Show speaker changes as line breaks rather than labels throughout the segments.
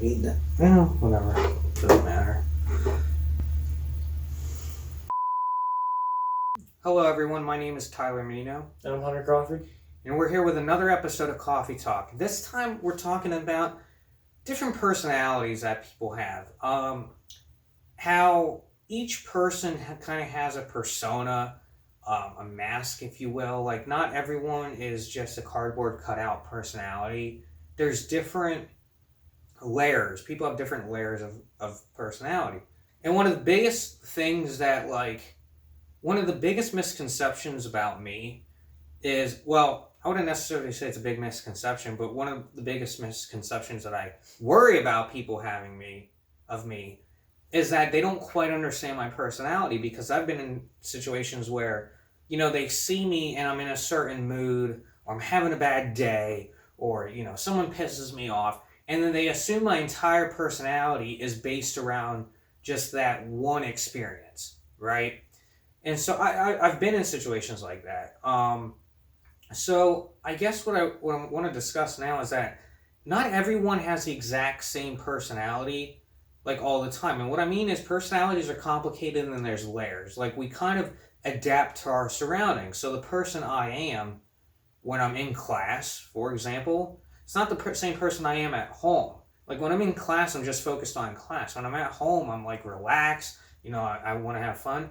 need that. Well, whatever. Doesn't matter. Hello, everyone. My name is Tyler Mannino.
And I'm Hunter Crawford.
And we're here with another episode of Coffee Talk. This time, we're talking about different personalities that people have. How each person kind of has a persona, a mask, if you will. Like, not everyone is just a cardboard cutout personality. There's different layers. People have different layers of personality. And one of the biggest things that, one of the biggest misconceptions about me is, well, I wouldn't necessarily say it's a big misconception, but one of the biggest misconceptions that I worry about people having of me is that they don't quite understand my personality, because I've been in situations where, they see me and I'm in a certain mood, or I'm having a bad day, or, someone pisses me off, and then they assume my entire personality is based around just that one experience, right? And so I've been in situations like that. So I guess what I want to discuss now is that not everyone has the exact same personality, all the time. And what I mean is, personalities are complicated and there's layers. We kind of adapt to our surroundings. So the person I am when I'm in class, for example, it's not the same person I am at home. When I'm in class, I'm just focused on class. When I'm at home, I'm relaxed. I want to have fun.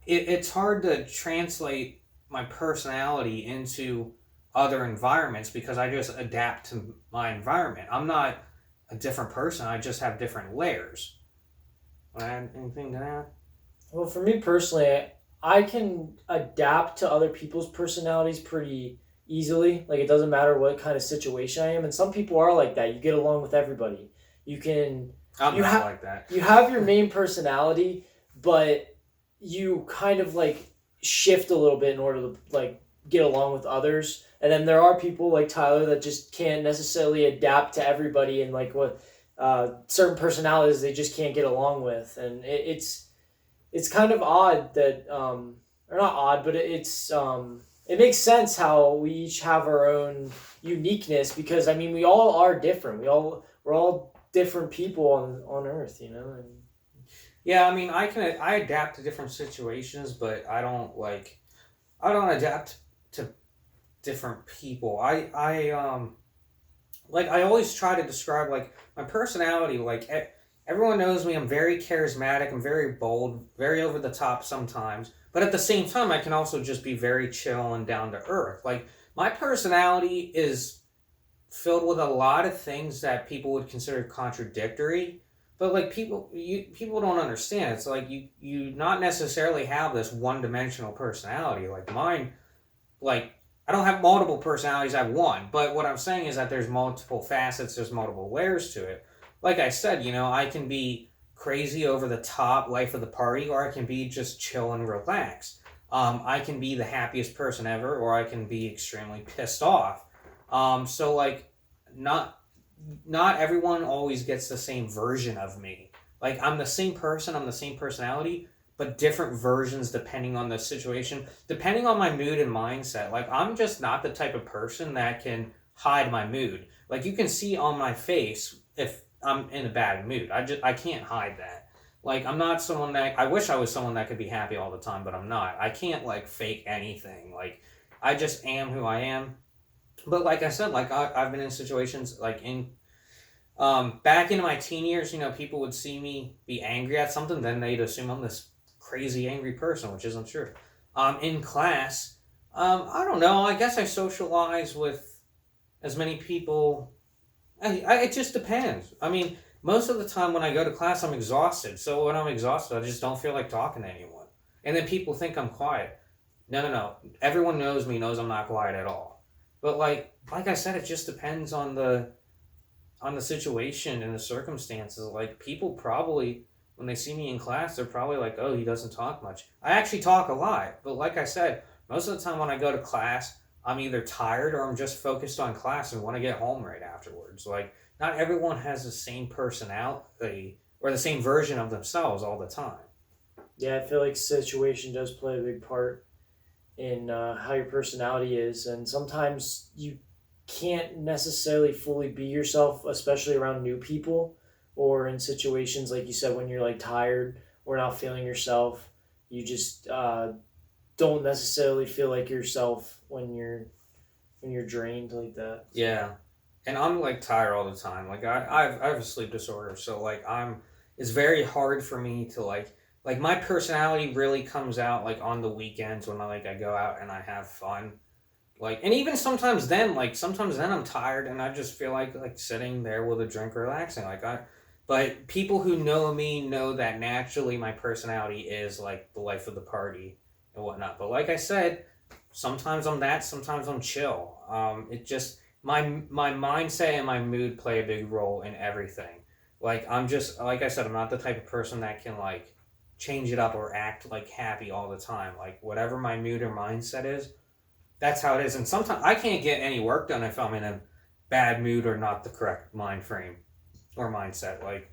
It's hard to translate my personality into other environments because I just adapt to my environment. I'm not a different person. I just have different layers. Add anything to that?
Well, for me personally, I can adapt to other people's personalities pretty easily. It doesn't matter what kind of situation I am. And some people are like that. You get along with everybody.
I'm not like that.
You have your main personality, but you kind of shift a little bit in order to get along with others. And then there are people like Tyler that just can't necessarily adapt to everybody, and what certain personalities they just can't get along with. And it's kind of odd that or not odd, but it makes sense how we each have our own uniqueness, because we all are different. We're all different people on Earth, And
yeah, I adapt to different situations, but I don't adapt to different people. I always try to describe my personality. Everyone knows me. I'm very charismatic. I'm very bold, very over the top sometimes. But at the same time, I can also just be very chill and down to earth. My personality is filled with a lot of things that people would consider contradictory. But people don't understand. It's you not necessarily have this one-dimensional personality. Mine, I don't have multiple personalities, I have one. But what I'm saying is that there's multiple facets, there's multiple layers to it. Like I said, I can be crazy, over the top, life of the party, or I can be just chill and relaxed. I can be the happiest person ever, or I can be extremely pissed off. Not everyone always gets the same version of me. I'm the same person, I'm the same personality, but different versions depending on the situation, depending on my mood and mindset. I'm just not the type of person that can hide my mood. You can see on my face if I'm in a bad mood. I can't hide that. I'm not someone that, I wish I was someone that could be happy all the time, but I'm not. I can't fake anything. I just am who I am. But like I said, I've been in situations back into my teen years, people would see me be angry at something, then they'd assume I'm this crazy angry person, which isn't true. In class, I don't know, I guess I socialize with as many people. It just depends. Most of the time when I go to class, I'm exhausted. So when I'm exhausted, I just don't feel like talking to anyone. And then people think I'm quiet. No. Everyone knows me, knows I'm not quiet at all. But like I said, it just depends on the situation and the circumstances. People probably, when they see me in class, they're probably like, oh, he doesn't talk much. I actually talk a lot. But like I said, most of the time when I go to class, I'm either tired or I'm just focused on class and want to get home right afterwards. Not everyone has the same personality or the same version of themselves all the time.
Yeah, I feel like situation does play a big part in how your personality is, and sometimes you can't necessarily fully be yourself, especially around new people. or in situations like you said when you're like tired or not feeling yourself, you just don't necessarily feel like yourself when you're drained like that.
Yeah, and I'm like tired all the time. Like I have a sleep disorder, so like it's very hard for me to like my personality really comes out like on the weekends when I go out and I have fun. Like, and even sometimes then I'm tired and I just feel like sitting there with a drink relaxing. But people who know me know that naturally my personality is like the life of the party and whatnot. But like I said, sometimes I'm that, sometimes I'm chill. It just my mindset and my mood play a big role in everything. Like I'm just like I said, I'm not the type of person that can like change it up or act like happy all the time. Like whatever my mood or mindset is, that's how it is. And sometimes I can't get any work done if I'm in a bad mood or not the correct mind frame or mindset. Like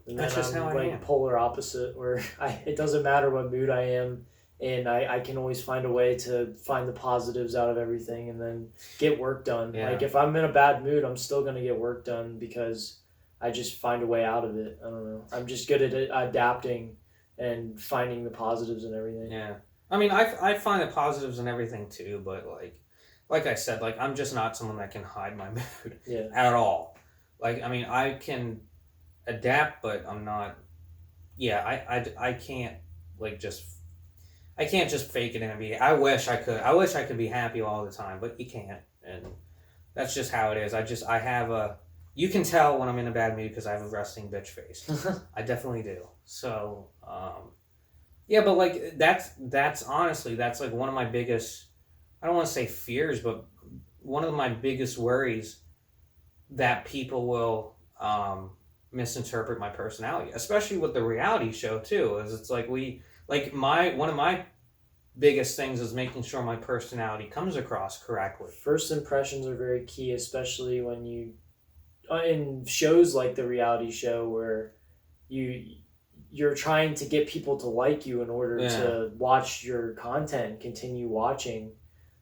And
that's
then
just
I'm
how I
like
am.
polar opposite, where it doesn't matter what mood I am, and I can always find a way to find the positives out of everything and then get work done.
Yeah.
Like if I'm in a bad mood, I'm still gonna get work done because I just find a way out of it. I don't know. I'm just good at adapting and finding the positives and everything.
Yeah. I mean, I find the positives in everything too, but like I said, like I'm just not someone that can hide my mood
Yeah.
at all. Like I mean, I can adapt, but I'm not. Yeah, I can't like just I can't just fake it and be. I wish I could. I wish I could be happy all the time, but you can't, and that's just how it is. I have a. You can tell when I'm in a bad mood because I have a resting bitch face. I definitely do. So, yeah, but like that's honestly that's like one of my biggest. I don't want to say fears, but one of my biggest worries that people will misinterpret my personality, especially with the reality show too. Is it's like my one of my biggest things is making sure my personality comes across correctly.
First impressions are very key, especially when you in shows like the reality show where you're trying to get people to like you in order to watch your content and continue watching.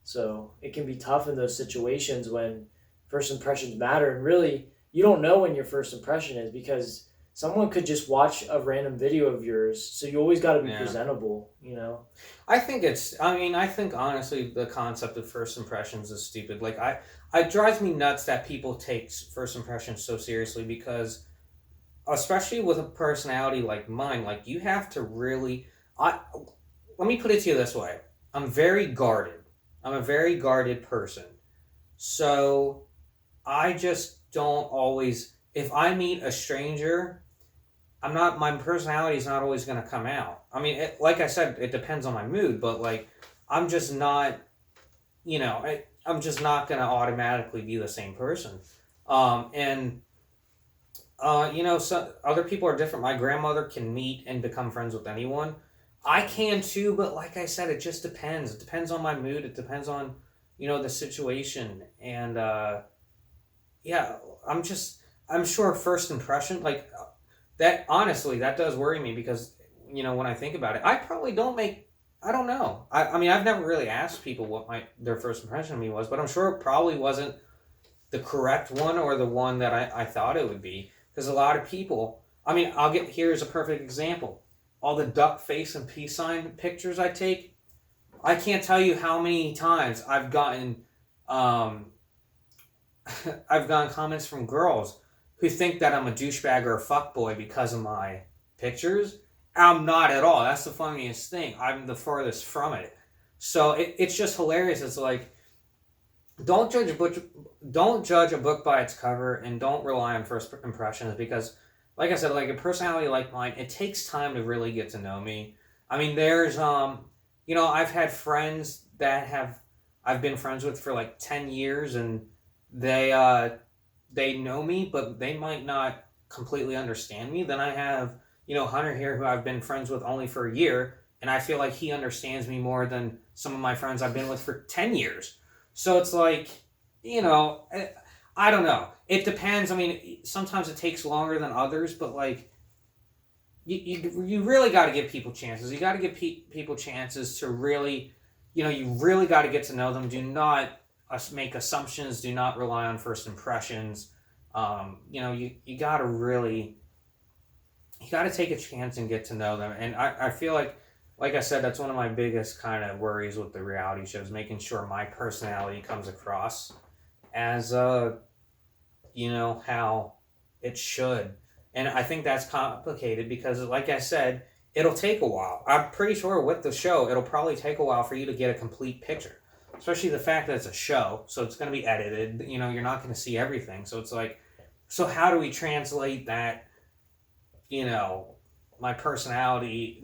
So it can be tough in those situations when first impressions matter, and really you don't know when your first impression is because someone could just watch a random video of yours, so you always got to be presentable, you know.
I think honestly the concept of first impressions is stupid. Like it drives me nuts that people take first impressions so seriously because especially with a personality like mine, like you have to really let me put it to you this way. I'm very guarded. I'm a very guarded person. So I just don't always if I meet a stranger, my personality is not always going to come out. I mean, like I said, it depends on my mood, but like I'm just not, I'm just not going to automatically be the same person. And so other people are different. My grandmother can meet and become friends with anyone. I can too, but like I said, it just depends. It depends on my mood. It depends on, the situation. And yeah, I'm sure first impression, like that, honestly, that does worry me because, when I think about it, I don't know. I mean, I've never really asked people what their first impression of me was, but I'm sure it probably wasn't the correct one or the one that I thought it would be. Because a lot of people, I mean, here's a perfect example. All the duck face and peace sign pictures I take, I can't tell you how many times I've gotten, I've gotten comments from girls who think that I'm a douchebag or a fuckboy because of my pictures. I'm not at all. That's the funniest thing. I'm the furthest from it. So it's just hilarious. It's like, don't judge a book by its cover, and don't rely on first impressions because, like I said, like a personality like mine, it takes time to really get to know me. I mean, there's I've had friends that I've been friends with for like 10 years, and they know me, but they might not completely understand me. Then I have Hunter here, who I've been friends with only for a year, and I feel like he understands me more than some of my friends I've been with for 10 years. So it's like, I don't know. It depends. I mean, sometimes it takes longer than others, but like, you really got to give people chances. You got to give people chances to really, you really got to get to know them. Do not make assumptions. Do not rely on first impressions. You got to really, you got to take a chance and get to know them. And I feel like I said, that's one of my biggest kind of worries with the reality shows, making sure my personality comes across as, how it should. And I think that's complicated because, like I said, it'll take a while. I'm pretty sure with the show, it'll probably take a while for you to get a complete picture, especially the fact that it's a show. So it's going to be edited. You're not going to see everything. So it's like, so how do we translate that, my personality,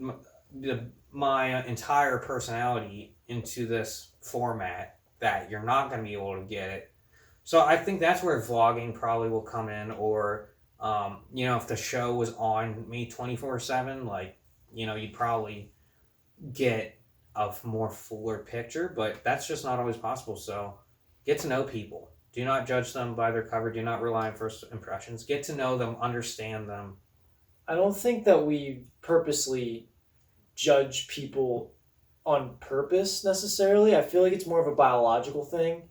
my entire personality into this format that you're not going to be able to get it? So I think that's where vlogging probably will come in, or if the show was on me 24/7, like, you'd probably get a more fuller picture, but that's just not always possible. So get to know people. Do not judge them by their cover. Do not rely on first impressions. Get to know them, understand them.
I don't think that we purposely judge people on purpose necessarily. I feel like it's more of a biological thing.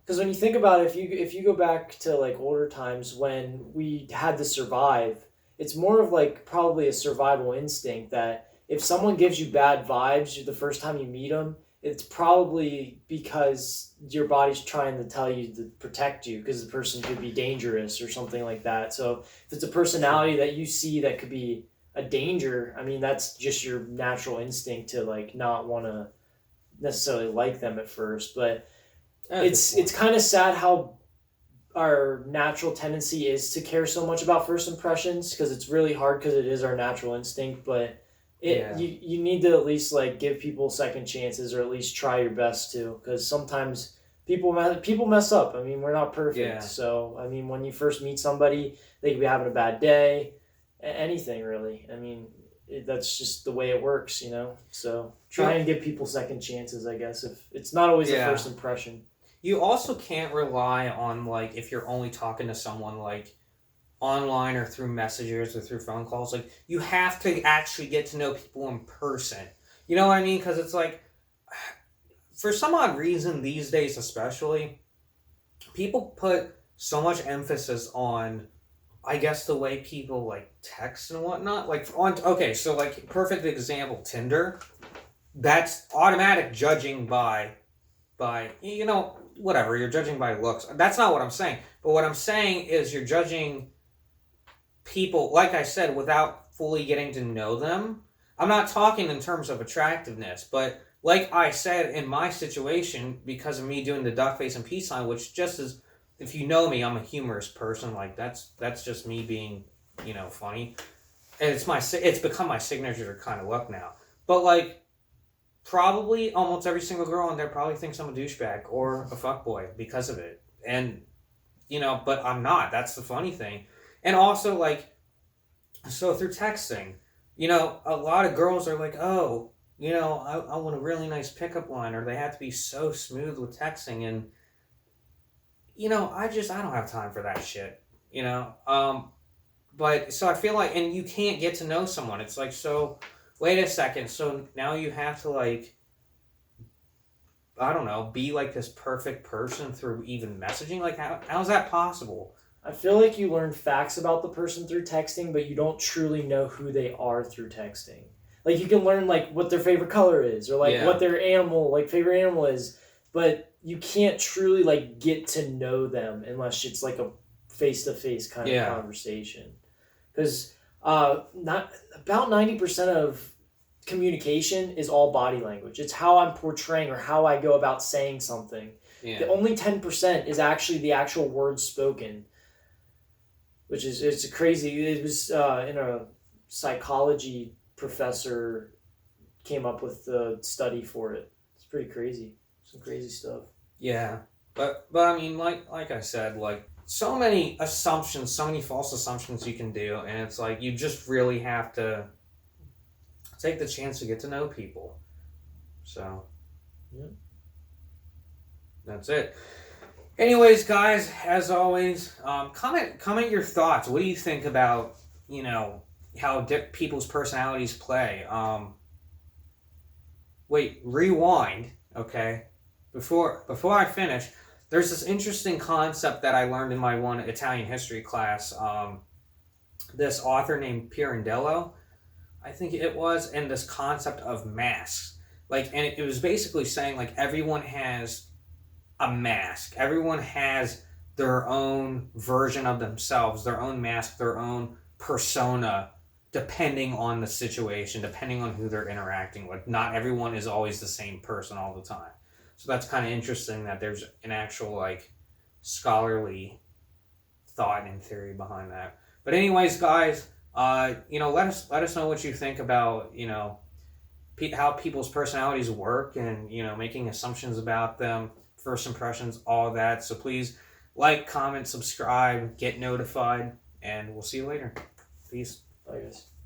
Because when you think about it, if you go back to like older times when we had to survive, it's more of like probably a survival instinct that if someone gives you bad vibes the first time you meet them, it's probably because your body's trying to tell you to protect you because the person could be dangerous or something like that. So if it's a personality that you see that could be a danger, I mean, that's just your natural instinct to like not want to necessarily like them at first. But it's kind of sad how our natural tendency is to care so much about first impressions, because it's really hard because it is our natural instinct. But you need to at least like give people second chances, or at least try your best to, because sometimes people mess up. I mean, we're not perfect. So I mean, when you first meet somebody, they could be having a bad day, anything really. I mean, that's just the way it works, So try and give people second chances, I guess, if it's not always the first impression.
You also can't rely on, like, if you're only talking to someone, like, online or through messages or through phone calls. Like, you have to actually get to know people in person. You know what I mean? Because it's like, for some odd reason these days especially, people put so much emphasis on, I guess, the way people, like, text and whatnot. Like, so, like, perfect example, Tinder. That's automatic judging by whatever, you're judging by looks. That's not what I'm saying. But what I'm saying is you're judging people, like I said, without fully getting to know them. I'm not talking in terms of attractiveness, but like I said, in my situation, because of me doing the duck face and peace sign, which just is, if you know me, I'm a humorous person. Like, that's just me being, funny. And it's become my signature kind of look now. But, like, probably almost every single girl in there probably thinks I'm a douchebag or a fuckboy because of it. And, but I'm not. That's the funny thing. And also, like, so through texting, a lot of girls are like, oh, I want a really nice pickup line, or they have to be so smooth with texting. And, I don't have time for that shit, But, so I feel like, and you can't get to know someone. It's like, so, wait a second, so now you have to, like, I don't know, be like this perfect person through even messaging? Like, how's that possible?
I feel like you learn facts about the person through texting, but you don't truly know who they are through texting. Like, you can learn, like, what their favorite color is, or, like, what their favorite animal is, but you can't truly, like, get to know them unless it's, like, a face-to-face kind of conversation. Because not about 90% of communication is all body language. It's how I'm portraying or how I go about saying something. The only 10% is actually the actual words spoken, which is, it's crazy. It was in a psychology professor came up with the study for it. It's pretty crazy. Some crazy stuff.
Yeah, but I mean, like I said, like, so many assumptions, so many false assumptions you can do, and it's like you just really have to take the chance to get to know people. So, that's it. Anyways, guys, as always, comment your thoughts. What do you think about, how people's personalities play? Wait, rewind, okay? Before I finish, there's this interesting concept that I learned in my one Italian history class. This author named Pirandello, I think it was, and this concept of masks. Like, and it was basically saying like everyone has a mask. Everyone has their own version of themselves, their own mask, their own persona, depending on the situation, depending on who they're interacting with. Not everyone is always the same person all the time. So that's kind of interesting that there's an actual like scholarly thought and theory behind that. But anyways, guys, let us know what you think about how people's personalities work, and making assumptions about them, first impressions, all of that. So please like, comment, subscribe, get notified, and we'll see you later. Peace.
Bye, guys.